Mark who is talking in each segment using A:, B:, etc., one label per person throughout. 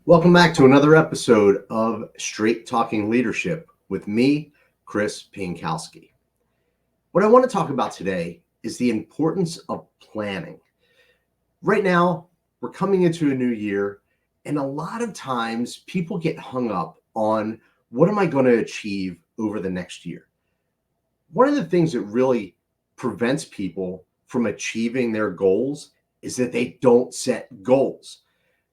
A: Welcome back to another episode of Straight Talking Leadership with me, Chris Pienkowski. What I want to talk about today is the importance of planning. Right now, we're coming into a new year, and a lot of times people get hung up on what am I going to achieve over the next year? One of the things that really prevents people from achieving their goals is that they don't set goals.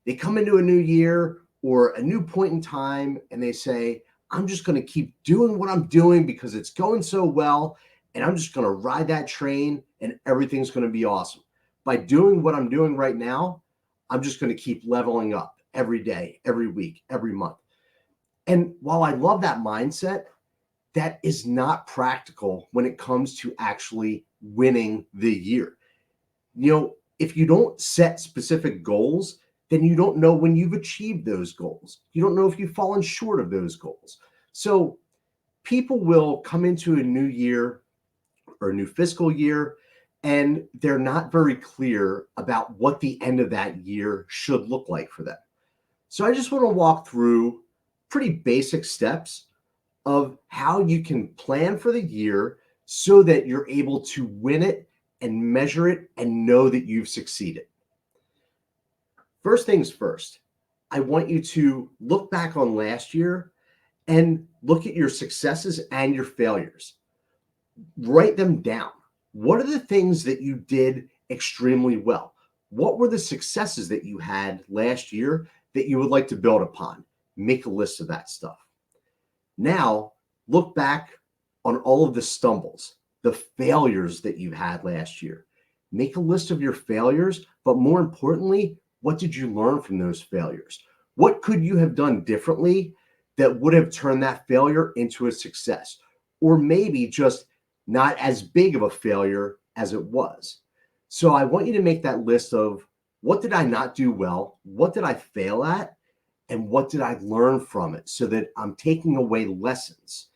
A: They come into a new year or a new point in time and they say, I'm just going to keep doing what I'm doing because it's going so well. And I'm just going to ride that train and everything's going to be awesome. By doing what I'm doing right now, I'm just going to keep leveling up every day, every week, every month. And while I love that mindset, that is not practical when it comes to actually winning the year. If you don't set specific goals, then you don't know when you've achieved those goals. You don't know if you've fallen short of those goals. So people will come into a new year or a new fiscal year, and they're not very clear about what the end of that year should look like for them. So I just want to walk through pretty basic steps of how you can plan for the year so that you're able to win it and measure it and know that you've succeeded. First things first, I want you to look back on last year and look at your successes and your failures. Write them down. What are the things that you did extremely well? What were the successes that you had last year that you would like to build upon? Make a list of that stuff. Now, look back on all of the stumbles, the failures that you had last year. Make a list of your failures, but more importantly, what did you learn from those failures? What could you have done differently that would have turned that failure into a success? Or maybe just not as big of a failure as it was. So I want you to make that list of what did I not do well? What did I fail at? And what did I learn from it so that I'm taking away lessons?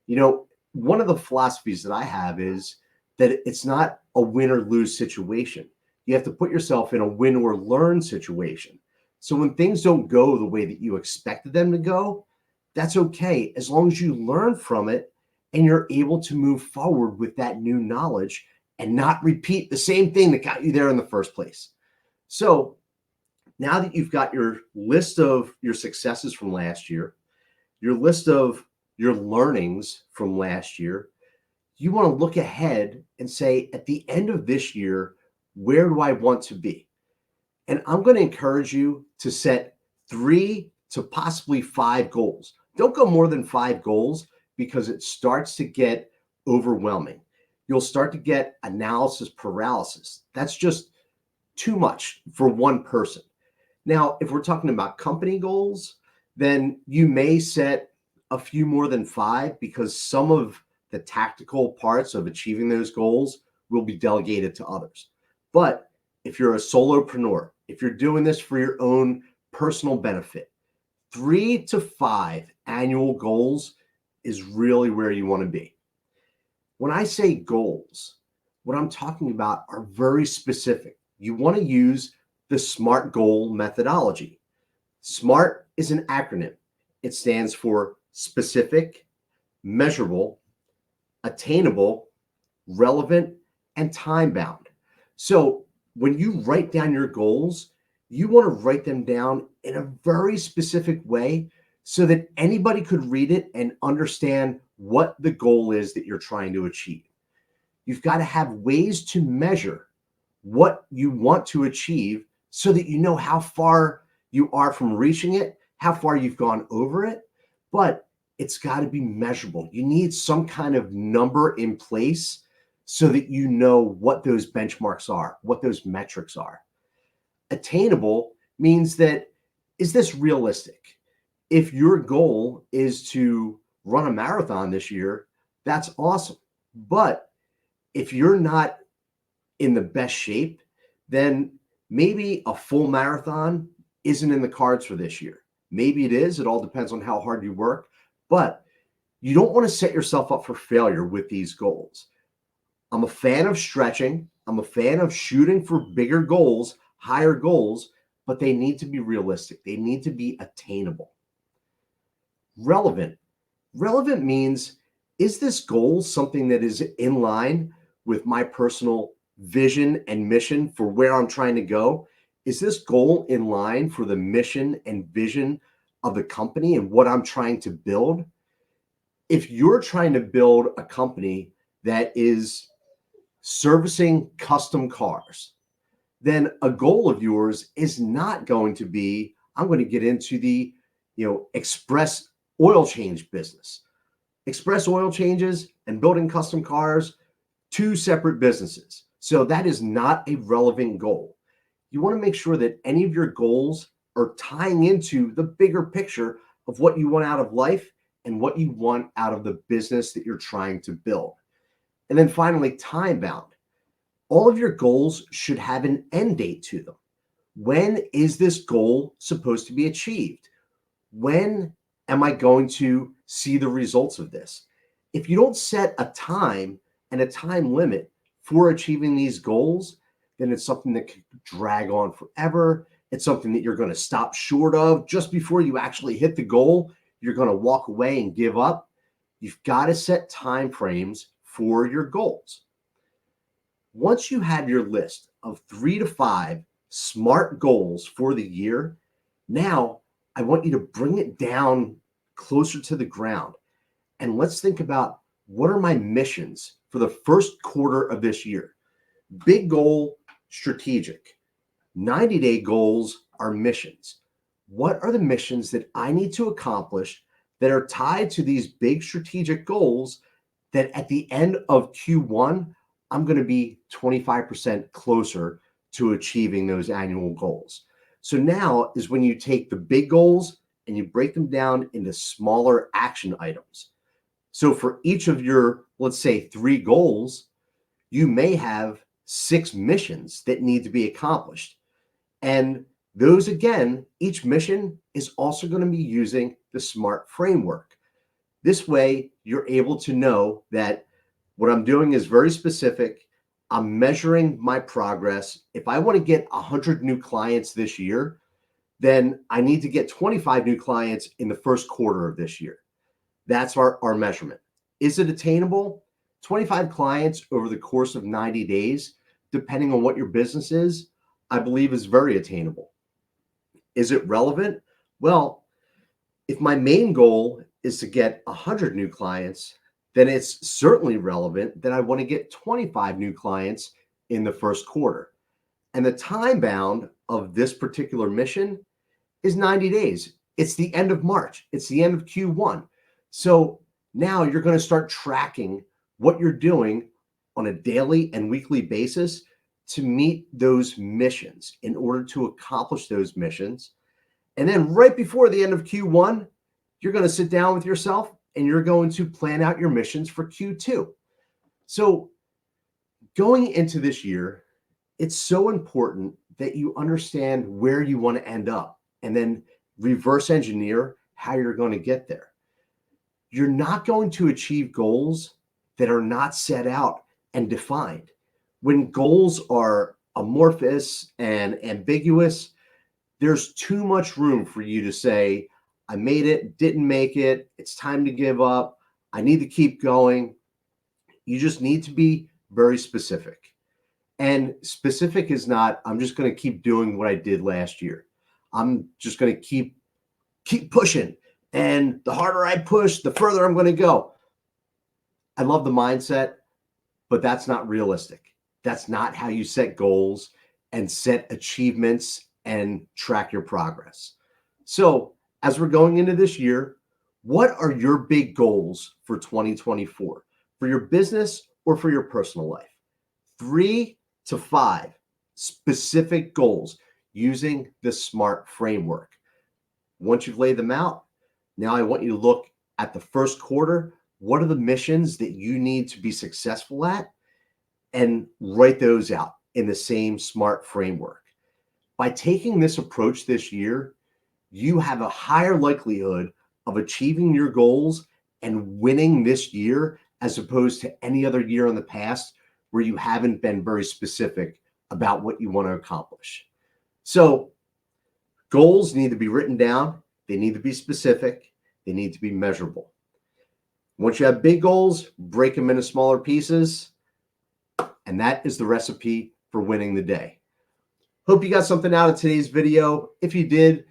A: One of the philosophies that I have is that it's not a win or lose situation. You have to put yourself in a win or learn situation. So when things don't go the way that you expected them to go, that's okay, as long as you learn from it and you're able to move forward with that new knowledge and not repeat the same thing that got you there in the first place. So now that you've got your list of your successes from last year, your list of your learnings from last year, you want to look ahead and say, at the end of this year, where do I want to be? And I'm going to encourage you to set 3 to possibly 5 goals. Don't go more than 5 goals because it starts to get overwhelming. You'll start to get analysis paralysis. That's just too much for one person. Now, if we're talking about company goals, then you may set a few more than 5 because some of the tactical parts of achieving those goals will be delegated to others. But if you're a solopreneur, if you're doing this for your own personal benefit, 3 to 5 annual goals is really where you want to be. When I say goals, what I'm talking about are very specific. You want to use the SMART goal methodology. SMART is an acronym. It stands for specific, measurable, attainable, relevant, and time-bound. So when you write down your goals, you want to write them down in a very specific way so that anybody could read it and understand what the goal is that you're trying to achieve. You've got to have ways to measure what you want to achieve so that you know how far you are from reaching it, how far you've gone over it, but it's got to be measurable. You need some kind of number in place so that you know what those benchmarks are, what those metrics are. Attainable means that, is this realistic? If your goal is to run a marathon this year, that's awesome. But if you're not in the best shape, then maybe a full marathon isn't in the cards for this year. Maybe it is. It all depends on how hard you work. But you don't want to set yourself up for failure with these goals. I'm a fan of stretching. I'm a fan of shooting for bigger goals, higher goals, but they need to be realistic. They need to be attainable. Relevant. Relevant means, is this goal something that is in line with my personal vision and mission for where I'm trying to go? Is this goal in line for the mission and vision of the company and what I'm trying to build? If you're trying to build a company that is servicing custom cars, then a goal of yours is not going to be, I'm going to get into the, express oil change business. Express oil changes and building custom cars, two separate businesses. So that is not a relevant goal. You want to make sure that any of your goals are tying into the bigger picture of what you want out of life and what you want out of the business that you're trying to build. And then finally, time bound. All of your goals should have an end date to them. When is this goal supposed to be achieved? When am I going to see the results of this? If you don't set a time and a time limit for achieving these goals, then it's something that could drag on forever. It's something that you're going to stop short of just before you actually hit the goal. You're going to walk away and give up. You've got to set time frames for your goals. Once you have your list of 3 to 5 SMART goals for the year, now I want you to bring it down closer to the ground. And let's think about, what are my missions for the first quarter of this year? Big goal, strategic. 90-day goals are missions. What are the missions that I need to accomplish that are tied to these big strategic goals that at the end of Q1, I'm going to be 25% closer to achieving those annual goals? So now is when you take the big goals and you break them down into smaller action items. So for each of your, let's say, 3 goals, you may have 6 missions that need to be accomplished. And those, again, each mission is also going to be using the SMART framework. This way, you're able to know that what I'm doing is very specific. I'm measuring my progress. If I want to get 100 new clients this year, then I need to get 25 new clients in the first quarter of this year. That's our measurement. Is it attainable? 25 clients over the course of 90 days, depending on what your business is, I believe is very attainable. Is it relevant? Well, if my main goal is to get 100 new clients, then it's certainly relevant that I want to get 25 new clients in the first quarter. And the time bound of this particular mission is 90 days. It's the end of March. It's the end of Q1. So now you're going to start tracking what you're doing on a daily and weekly basis to meet those missions in order to accomplish those missions. And then right before the end of Q1, you're going to sit down with yourself and you're going to plan out your missions for Q2. So going into this year, it's so important that you understand where you want to end up and then reverse engineer how you're going to get there. You're not going to achieve goals that are not set out and defined. When goals are amorphous and ambiguous, there's too much room for you to say, I made it, didn't make it, it's time to give up, I need to keep going. You just need to be very specific. And specific is not, I'm just going to keep doing what I did last year. I'm just going to keep pushing. And the harder I push, the further I'm going to go. I love the mindset, but that's not realistic. That's not how you set goals and set achievements and track your progress. So as we're going into this year, what are your big goals for 2024 for your business or for your personal life? 3 to 5 specific goals using the SMART framework. Once you've laid them out, now I want you to look at the first quarter. What are the missions that you need to be successful at? And write those out in the same SMART framework. By taking this approach this year, you have a higher likelihood of achieving your goals and winning this year as opposed to any other year in the past where you haven't been very specific about what you want to accomplish. So Goals need to be written down. They need to be specific. They need to be measurable. Once you have big goals, break them into smaller pieces. And that is the recipe for winning the day. Hope you got something out of today's video. If you did,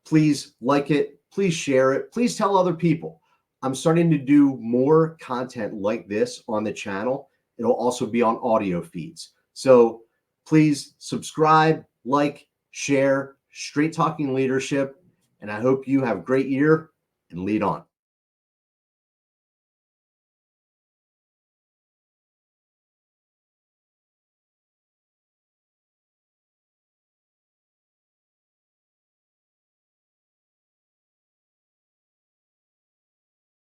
A: please like it. Please share it. Please tell other people. I'm starting to do more content like this on the channel. It'll also be on audio feeds. So please subscribe, like, share, Straight Talking Leadership. And I hope you have a great year and lead on.